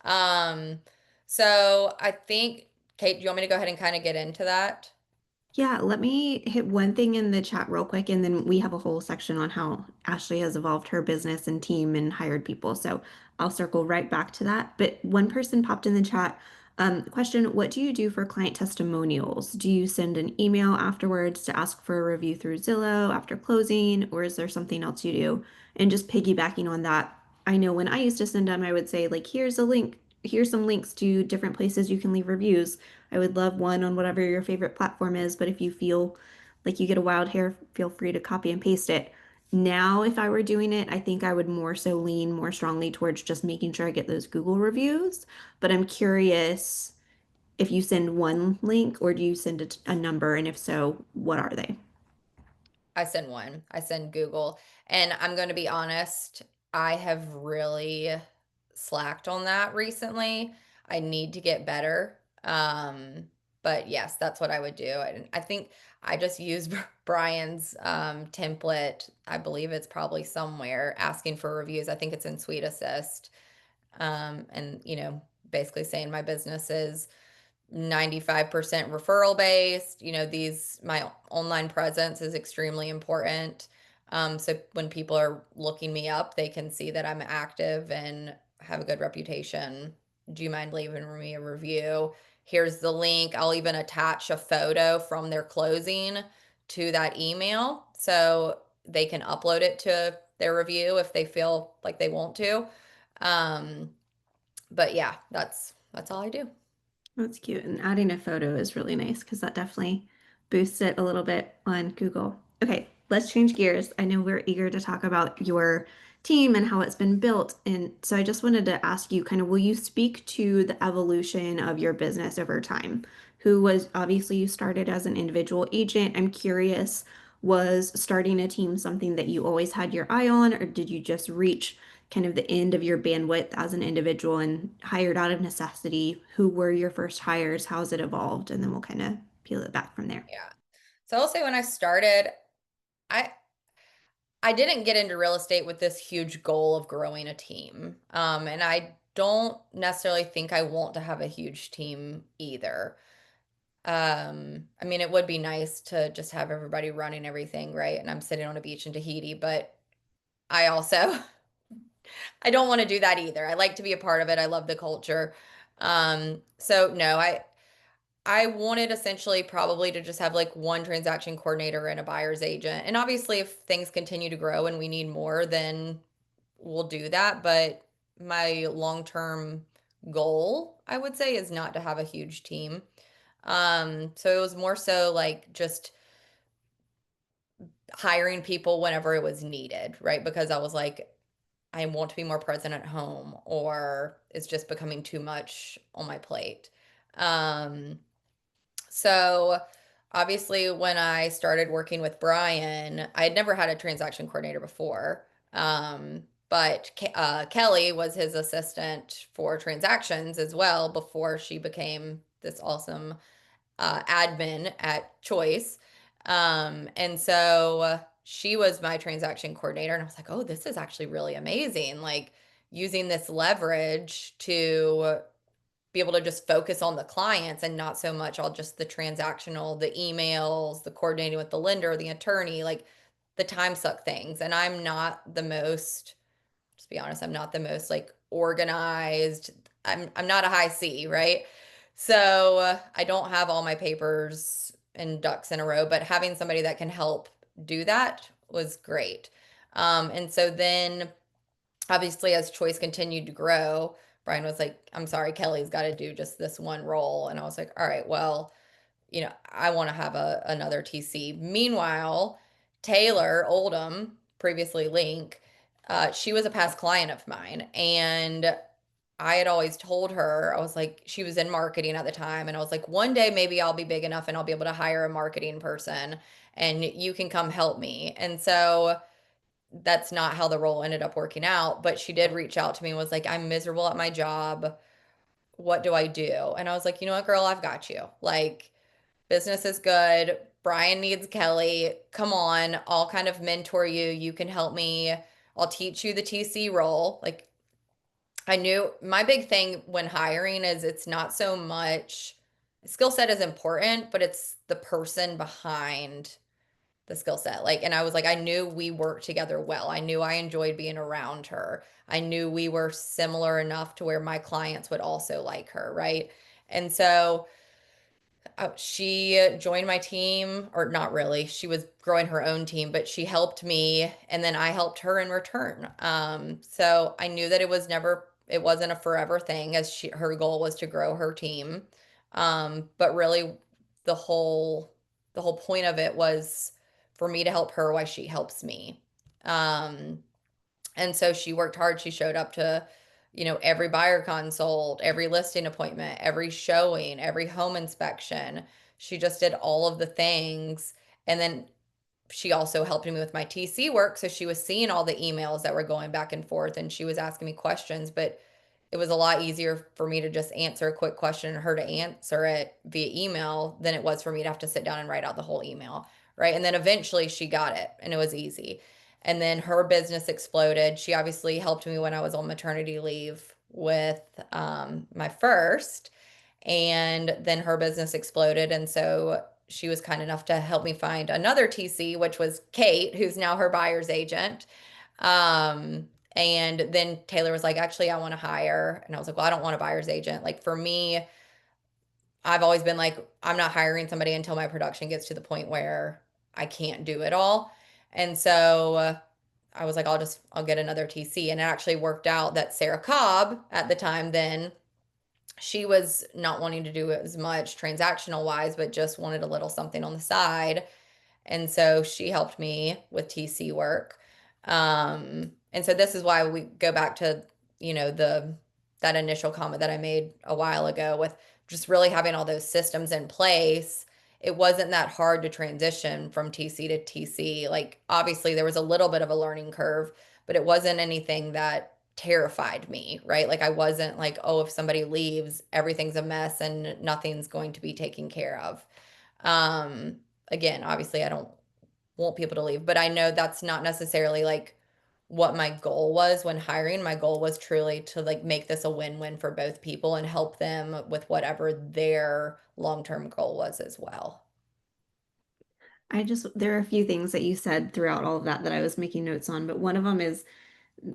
Um, so I think, Kate, do you want me to go ahead and kind of get into that? Yeah, let me hit one thing in the chat real quick, and then we have a whole section on how Ashley has evolved her business and team and hired people. So I'll circle right back to that. But one person popped in the chat, question, what do you do for client testimonials? Do you send an email afterwards to ask for a review through Zillow after closing, or is there something else you do? And just piggybacking on that, I know when I used to send them, I would say, like, here's a link, here's some links to different places you can leave reviews. I would love one on whatever your favorite platform is, but if you feel like you get a wild hair, feel free to copy and paste it. Now, if I were doing it, I think I would more so lean more strongly towards just making sure I get those Google reviews. But I'm curious if you send one link or do you send a number, and if so, what are they? I send one. I send Google. And I'm going to be honest, I have really slacked on that recently. I need to get better. But yes, that's what I would do. And I think I just use Brian's template. I believe it's probably somewhere asking for reviews. I think it's in Suite Assist. And, basically saying my business is 95% referral based. My online presence is extremely important. So when people are looking me up, they can see that I'm active and have a good reputation. Do you mind leaving me a review? Here's the link. I'll even attach a photo from their closing to that email so they can upload it to their review if they feel like they want to. Um, but yeah, that's all I do. That's cute. And adding a photo is really nice because that definitely boosts it a little bit on Google. Okay, let's change gears. I know we're eager to talk about your team and how it's been built. And so I just wanted to ask you kind of, will you speak to the evolution of your business over time? Who was obviously you started as an individual agent. I'm curious, was starting a team something that you always had your eye on, or did you just reach kind of the end of your bandwidth as an individual and hired out of necessity? Who were your first hires? How's it evolved? And then we'll kind of peel it back from there. Yeah. So I'll say when I started, I I didn't get into real estate with this huge goal of growing a team. And I don't necessarily think I want to have a huge team either. I mean, it would be nice to just have everybody running everything, right? And I'm sitting on a beach in Tahiti, but I also I don't want to do that either. I like to be a part of it. I love the culture. So no, I wanted essentially probably to just have like one transaction coordinator and a buyer's agent. And obviously, if things continue to grow and we need more, then we'll do that. But my long-term goal, I would say, is not to have a huge team. So it was more so like just hiring people whenever it was needed, right? Because I was like, I want to be more present at home, or it's just becoming too much on my plate. Um, so obviously, when I started working with Brian, I had never had a transaction coordinator before. But Kelly was his assistant for transactions as well before she became this awesome admin at Choice. And so she was my transaction coordinator, and I was like, oh, this is actually really amazing. Like using this leverage to be able to just focus on the clients and not so much on just the transactional, the emails, the coordinating with the lender, the attorney, like the time suck things. And I'm not the most, just be honest, I'm not the most like organized. I'm not a high C, right? So I don't have all my papers and ducks in a row, but having somebody that can help do that was great. And so then obviously as Choice continued to grow, Brian was like, I'm sorry, Kelly's got to do just this one role. And I was like, all right, well, I want to have another TC. Meanwhile, Taylor Oldham, previously Link, she was a past client of mine. And I had always told her, I was like, she was in marketing at the time. And I was like, one day maybe I'll be big enough and I'll be able to hire a marketing person and you can come help me. And so that's not how the role ended up working out. But she did reach out to me and was like, I'm miserable at my job. What do I do? And I was like, you know what, girl, I've got you. Like, business is good. Brian needs Kelly. Come on, I'll kind of mentor you. You can help me. I'll teach you the TC role. Like, I knew my big thing when hiring is it's not so much skill set is important, but it's the person behind the skill set. Like, and I was like, I knew we worked together well. I knew I enjoyed being around her. I knew we were similar enough to where my clients would also like her, right? And so she joined my team, or not really. She was growing her own team, but she helped me, and then I helped her in return. So I knew that it wasn't a forever thing, as her goal was to grow her team. But really, the whole the whole point of it was for me to help her while she helps me. Um, and so she worked hard. She showed up to, every buyer consult, every listing appointment, every showing, every home inspection. She just did all of the things. And then she also helped me with my TC work. So she was seeing all the emails that were going back and forth and she was asking me questions, but it was a lot easier for me to just answer a quick question and her to answer it via email than it was for me to have to sit down and write out the whole email. Right. And then eventually she got it and it was easy. And then her business exploded. She obviously helped me when I was on maternity leave with my first. And then her business exploded. And so she was kind enough to help me find another TC, which was Kate, who's now her buyer's agent. And then Taylor was like, actually, I want to hire. And I was like, well, I don't want a buyer's agent. Like for me, I've always been like, I'm not hiring somebody until my production gets to the point where I can't do it all. And so I was like, I'll get another TC. And it actually worked out that Sarah Cobb at the time then, she was not wanting to do as much transactional wise, but just wanted a little something on the side. And so she helped me with TC work. And so this is why we go back to, the that initial comment that I made a while ago with just really having all those systems in place. It wasn't that hard to transition from TC to TC. Like obviously there was a little bit of a learning curve, but it wasn't anything that terrified me, right? Like I wasn't like, oh, if somebody leaves, everything's a mess and nothing's going to be taken care of. Um, Again, obviously I don't want people to leave, but I know that's not necessarily like what my goal was when hiring. My goal was truly to like make this a win-win for both people and help them with whatever their long-term goal was as well. There are a few things that you said throughout all of that that I was making notes on, but one of them is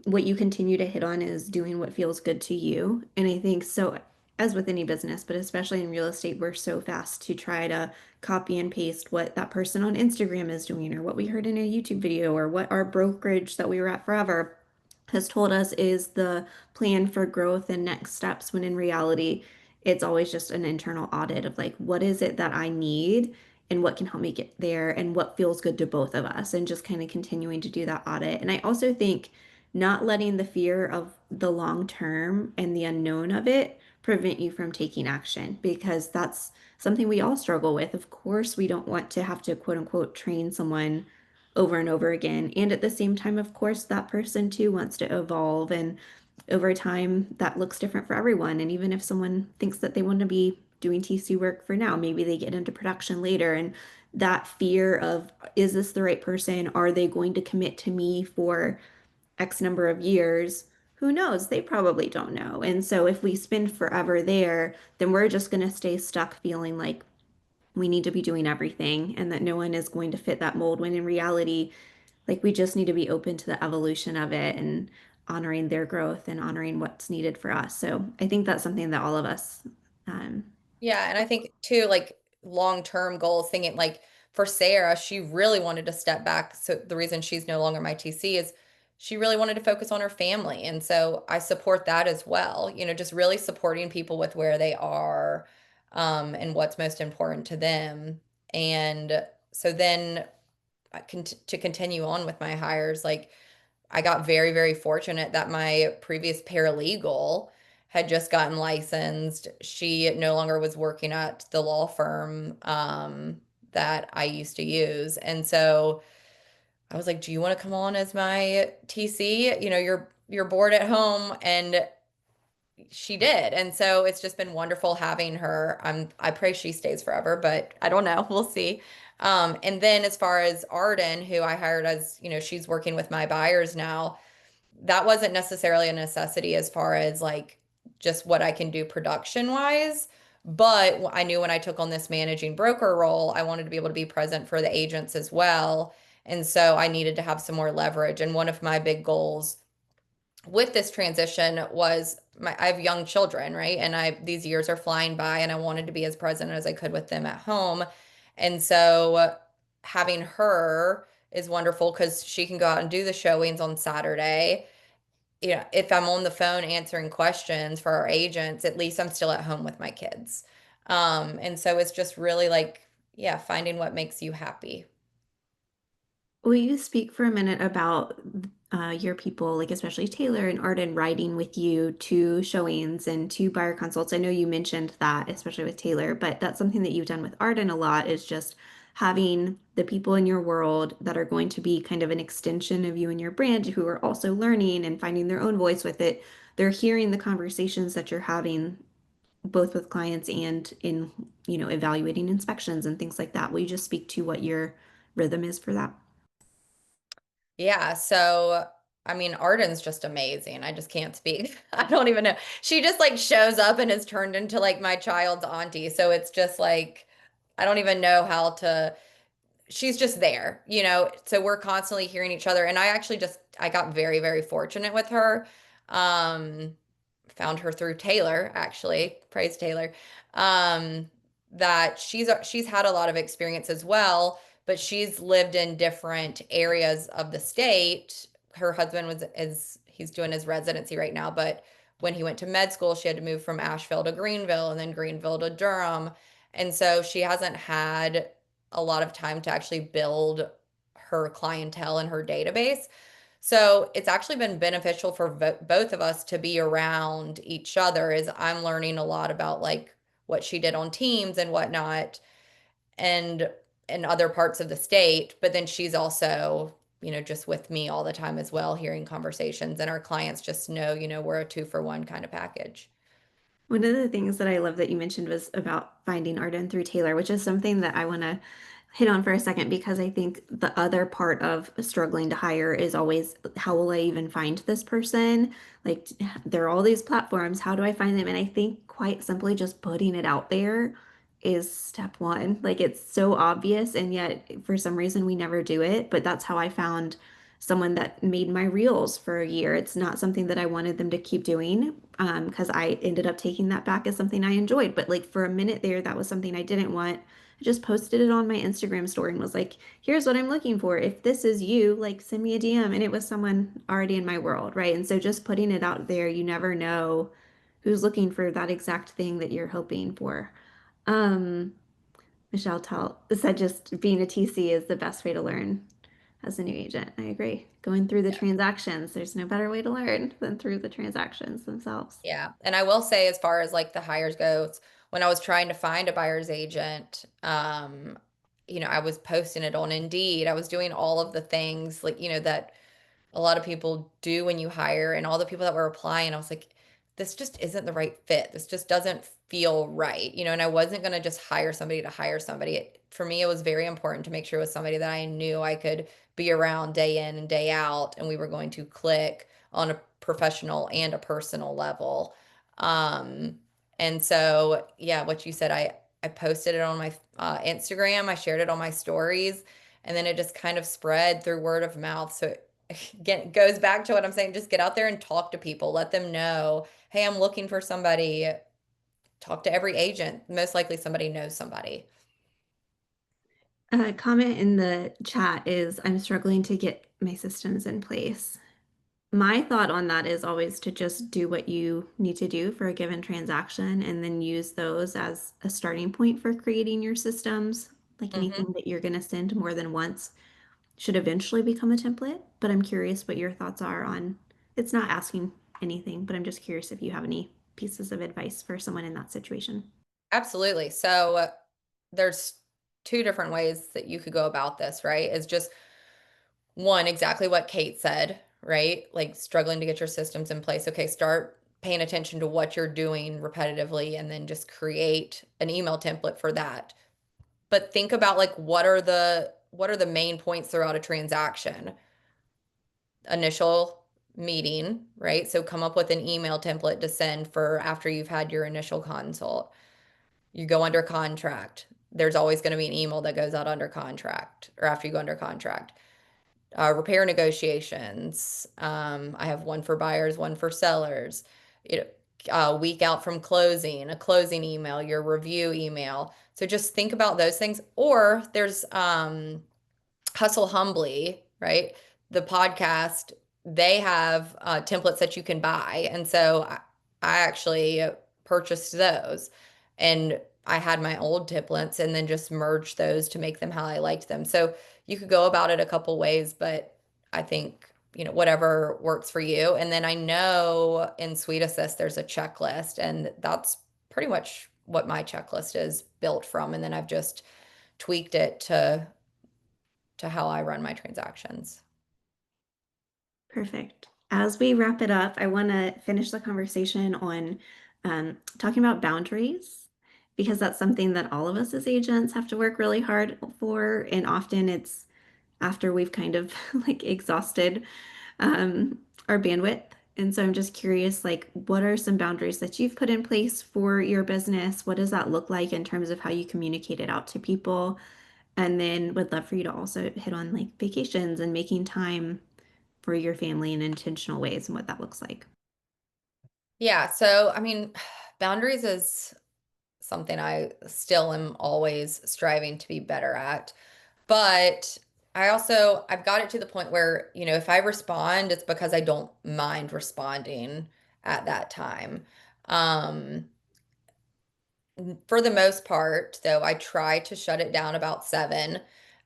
what you continue to hit on is doing what feels good to you. And I think so. as with any business, but especially in real estate, we're so fast to try to copy and paste what that person on Instagram is doing, or what we heard in a YouTube video, or what our brokerage that we were at forever has told us is the plan for growth and next steps, when in reality, it's always just an internal audit of like, what is it that I need and what can help me get there and what feels good to both of us, and just kind of continuing to do that audit. And I also think not letting the fear of the long term and the unknown of it prevent you from taking action, because that's something we all struggle with. Of course, we don't want to have to quote unquote train someone over and over again. And at the same time, of course, that person too wants to evolve. And over time, that looks different for everyone. And even if someone thinks that they want to be doing TC work for now, maybe they get into production later. And that fear of, is this the right person? Are they going to commit to me for X number of years? Who knows? They probably don't know. And so if we spend forever there, then we're just going to stay stuck feeling like we need to be doing everything and that no one is going to fit that mold, when in reality, like, we just need to be open to the evolution of it and honoring their growth and honoring what's needed for us. So I think that's something that all of us, um, Yeah, and I think too, like long-term goals, thinking like for Sarah, she really wanted to step back. So the reason she's no longer my TC is she really wanted to focus on her family. And so I support that as well. Just really supporting people with where they are, and what's most important to them. And so then to continue on with my hires, like I got very, very fortunate that my previous paralegal had just gotten licensed. She no longer was working at the law firm that I used to use. And so I was like, "Do you want to come on as my TC? You're bored at home." And she did. And so it's just been wonderful having her. I pray she stays forever, but I don't know. We'll see. And then as far as Arden, who I hired as, she's working with my buyers now, that wasn't necessarily a necessity as far as like just what I can do production wise. But I knew when I took on this managing broker role, I wanted to be able to be present for the agents as well. And so I needed to have some more leverage. And one of my big goals with this transition was I have young children, right? And these years are flying by, and I wanted to be as present as I could with them at home. And so having her is wonderful because she can go out and do the showings on Saturday. If I'm on the phone answering questions for our agents, at least I'm still at home with my kids. And so it's just really like, yeah, finding what makes you happy. will you speak for a minute about your people, like especially Taylor and Arden, riding with you to showings and to buyer consults? I know you mentioned that, especially with Taylor, but that's something that you've done with Arden a lot, is just having the people in your world that are going to be kind of an extension of you and your brand, who are also learning and finding their own voice with it. They're hearing the conversations that you're having both with clients and in, evaluating inspections and things like that. Will you just speak to what your rhythm is for that? Yeah, so I mean, Arden's just amazing. I just can't speak. I don't even know. She just like shows up and is turned into like my child's auntie. So it's just like I don't even know how to she's just there, so we're constantly hearing each other. And I got very, very fortunate with her. Um, Found her through Taylor, actually, praise Taylor. Um, that she's had a lot of experience as well, but she's lived in different areas of the state. Her husband he's doing his residency right now, but when he went to med school, she had to move from Asheville to Greenville and then Greenville to Durham. And so she hasn't had a lot of time to actually build her clientele and her database. So it's actually been beneficial for both of us to be around each other, as I'm learning a lot about like what she did on teams and whatnot, and in other parts of the state. But then she's also, just with me all the time as well, hearing conversations, and our clients just know, we're a 2-for-1 kind of package. One of the things that I love that you mentioned was about finding Arden through Taylor, which is something that I want to hit on for a second, because I think the other part of struggling to hire is always, how will I even find this person? Like, there are all these platforms. How do I find them? And I think quite simply just putting it out there is step one. Like, it's so obvious, and yet for some reason we never do it. But that's how I found someone that made my reels for a year. It's not something that I wanted them to keep doing because I ended up taking that back as something I enjoyed. But like for a minute there, that was something I didn't want. I just posted it on my Instagram story and was like, here's what I'm looking for. If this is you, like send me a DM. And it was someone already in my world, right? And so just putting it out there, you never know who's looking for that exact thing that you're hoping for. Um, Michelle tell said just being a TC is the best way to learn as a new agent. I agree. Going through the Yeah. transactions, there's no better way to learn than through the transactions themselves. Yeah. And I will say, as far as like the hires goes, when I was trying to find a buyer's agent, I was posting it on Indeed. I was doing all of the things like, that a lot of people do when you hire, and all the people that were applying, I was like, this just isn't the right fit. This just doesn't feel right, and I wasn't going to just hire somebody to hire somebody. For me, it was very important to make sure it was somebody that I knew I could be around day in and day out, and we were going to click on a professional and a personal level. Um, and so, yeah, what you said, I posted it on my Instagram, I shared it on my stories, and then it just kind of spread through word of mouth. So again, goes back to what I'm saying. Just get out there and talk to people. Let them know, hey, I'm looking for somebody. Talk to every agent. Most likely somebody knows somebody. A comment in the chat is I'm struggling to get my systems in place. My thought on that is always to just do what you need to do for a given transaction and then use those as a starting point for creating your systems. Like Hmm. anything that you're going to send more than once should eventually become a template. But I'm curious what your thoughts are on it's not asking anything, but I'm just curious if you have any pieces of advice for someone in that situation. Absolutely. So there's two different ways that you could go about this, right? Is just one, exactly what Kate said, right? Like struggling to get your systems in place. Okay, start paying attention to what you're doing repetitively and then just create an email template for that. But think about like what are the main points throughout a transaction? Initial meeting, right? So come up with an email template to send for after you've had your initial consult. You go under contract. There's always going to be an email that goes out under contract or after you go under contract. Repair negotiations. I have one for buyers, one for sellers. A week out from closing, a closing email, your review email. So just think about those things. Or there's Hustle Humbly, right? The podcast, they have templates that you can buy. And so I actually purchased those, and I had my old templates and then just merged those to make them how I liked them. So you could go about it a couple ways, but I think, whatever works for you. And then I know in Sweet Assist, there's a checklist, and that's pretty much what my checklist is built from. And then I've just tweaked it to how I run my transactions. Perfect. As we wrap it up, I want to finish the conversation on talking about boundaries because that's something that all of us as agents have to work really hard for. And often it's after we've kind of like exhausted our bandwidth. And so I'm just curious, like, what are some boundaries that you've put in place for your business? What does that look like in terms of how you communicate it out to people? And then would love for you to also hit on like vacations and making time for your family in intentional ways and what that looks like. Yeah, so I mean, boundaries is something I still am always striving to be better at. But I've got it to the point where, if I respond, it's because I don't mind responding at that time. Um, for the most part, though, I try to shut it down about 7.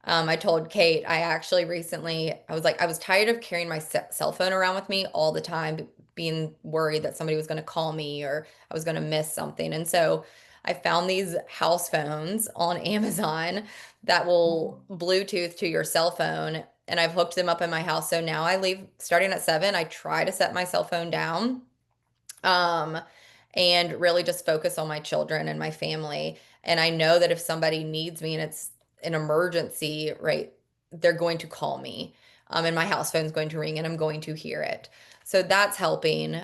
I told Kate, I actually recently, I was like, I was tired of carrying my cell phone around with me all the time, being worried that somebody was going to call me or I was going to miss something. And so I found these house phones on Amazon that will Bluetooth to your cell phone. And I've hooked them up in my house. So now I leave starting at 7. I try to set my cell phone down, um, and really just focus on my children and my family. And I know that if somebody needs me and it's an emergency, right, they're going to call me. And my house phone's going to ring and I'm going to hear it. So that's helping.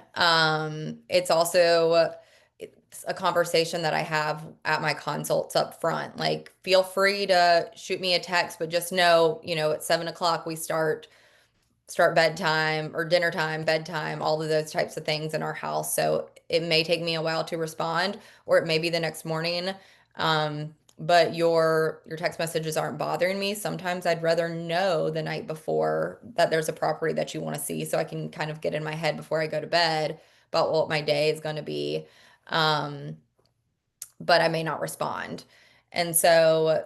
It's also it's a conversation that I have at my consults up front. Like, feel free to shoot me a text, but just know, at 7 o'clock we start start bedtime or dinner time, bedtime, all of those types of things in our house. So it may take me a while to respond, or it may be the next morning. But your text messages aren't bothering me. Sometimes I'd rather know the night before that there's a property that you want to see so I can kind of get in my head before I go to bed about what my day is going to be. Um, but I may not respond. And so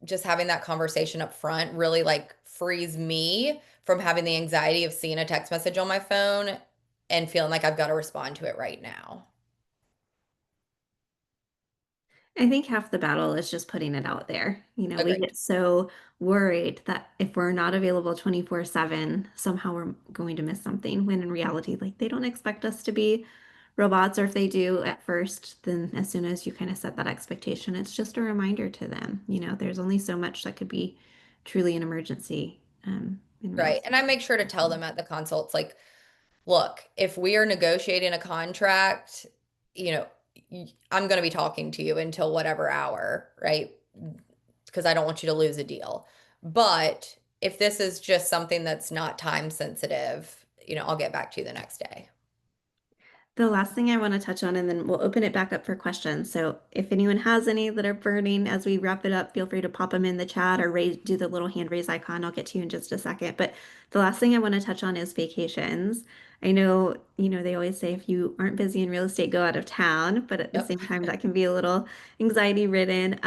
just having that conversation up front really like frees me from having the anxiety of seeing a text message on my phone and feeling like I've got to respond to it right now. I think half the battle is just putting it out there. We Agreed. get so worried that if we're not available 24/7, somehow we're going to miss something, when in reality, like they don't expect us to be robots, or if they do at first, then as soon as you kind of set that expectation, it's just a reminder to them. There's only so much that could be truly an emergency in real Right. estate. And I make sure to tell them at the consults, like, look, if we are negotiating a contract, you know, I'm going to be talking to you until whatever hour, right? Because I don't want you to lose a deal. But if this is just something that's not time sensitive, I'll get back to you the next day. The last thing I want to touch on, and then we'll open it back up for questions. So if anyone has any that are burning as we wrap it up, feel free to pop them in the chat or do the little hand raise icon. I'll get to you in just a second. But the last thing I want to touch on is vacations. I know, they always say if you aren't busy in real estate, go out of town, but at the Yep. same time, that can be a little anxiety ridden.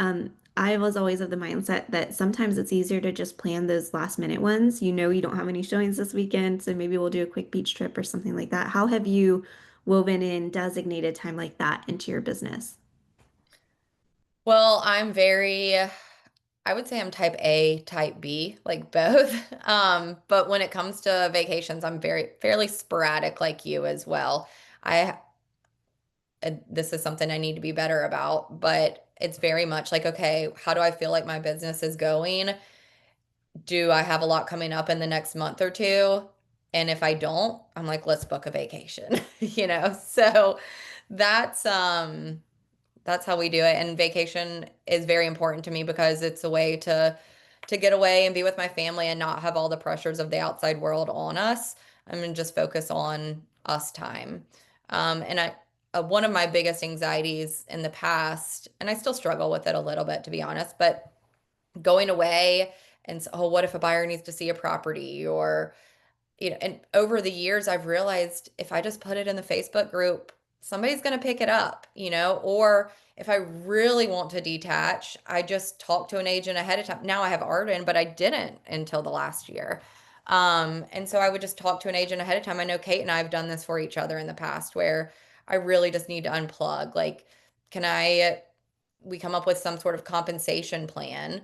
I was always of the mindset that sometimes it's easier to just plan those last minute ones. You don't have any showings this weekend, so maybe we'll do a quick beach trip or something like that. How have you woven in designated time like that into your business? Well, I would say I'm type A, type B, like both. But when it comes to vacations, I'm very fairly sporadic like you as well. I this is something I need to be better about, but it's very much like, okay, how do I feel like my business is going? Do I have a lot coming up in the next month or two? And if I don't, I'm like, let's book a vacation, So that's how we do it. And vacation is very important to me because it's a way to get away and be with my family and not have all the pressures of the outside world on us. I mean, just focus on us time. And one of my biggest anxieties in the past, and I still struggle with it a little bit, to be honest, but going away and so, oh, what if a buyer needs to see a property? Or and over the years, I've realized if I just put it in the Facebook group, somebody's going to pick it up, or if I really want to detach, I just talk to an agent ahead of time. Now I have Arden, but I didn't until the last year. And so I would just talk to an agent ahead of time. I know Kate and I have done this for each other in the past where I really just need to unplug. Like, can we come up with some sort of compensation plan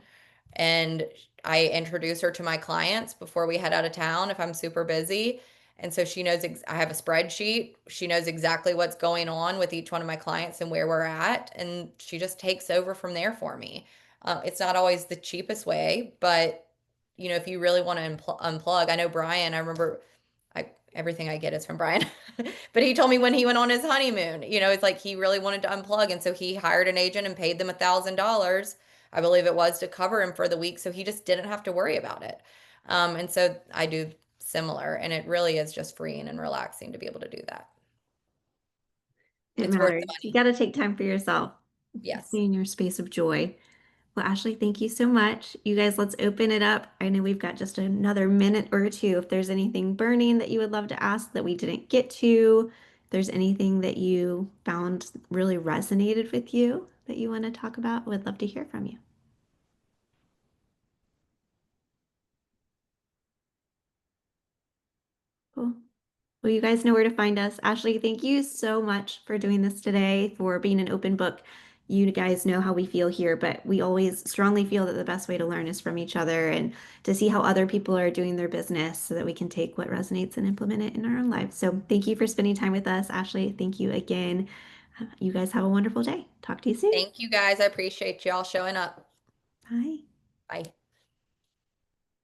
and I introduce her to my clients before we head out of town if I'm super busy. And so she knows I have a spreadsheet. She knows exactly what's going on with each one of my clients and where we're at. And she just takes over from there for me. It's not always the cheapest way, but if you really want to unplug, I know Brian, I remember everything I get is from Brian. But he told me when he went on his honeymoon, it's like he really wanted to unplug. And so he hired an agent and paid them $1,000, I believe it was, to cover him for the week. So he just didn't have to worry about it. And so I do similar. And it really is just freeing and relaxing to be able to do that. It It's worth the matters. You money. got to take time for yourself. Yes. Stay in your space of joy. Well, Ashley, thank you so much. You guys, let's open it up. I know we've got just another minute or two. If there's anything burning that you would love to ask that we didn't get to, if there's anything that you found really resonated with you that you want to talk about, we'd love to hear from you. Cool. Well, you guys know where to find us. Ashley, thank you so much for doing this today, for being an open book. You guys know how we feel here, but we always strongly feel that the best way to learn is from each other and to see how other people are doing their business so that we can take what resonates and implement it in our own lives. So thank you for spending time with us, Ashley. Thank you again. You guys have a wonderful day. Talk to you soon. Thank you guys. I appreciate y'all showing up. Bye. Bye.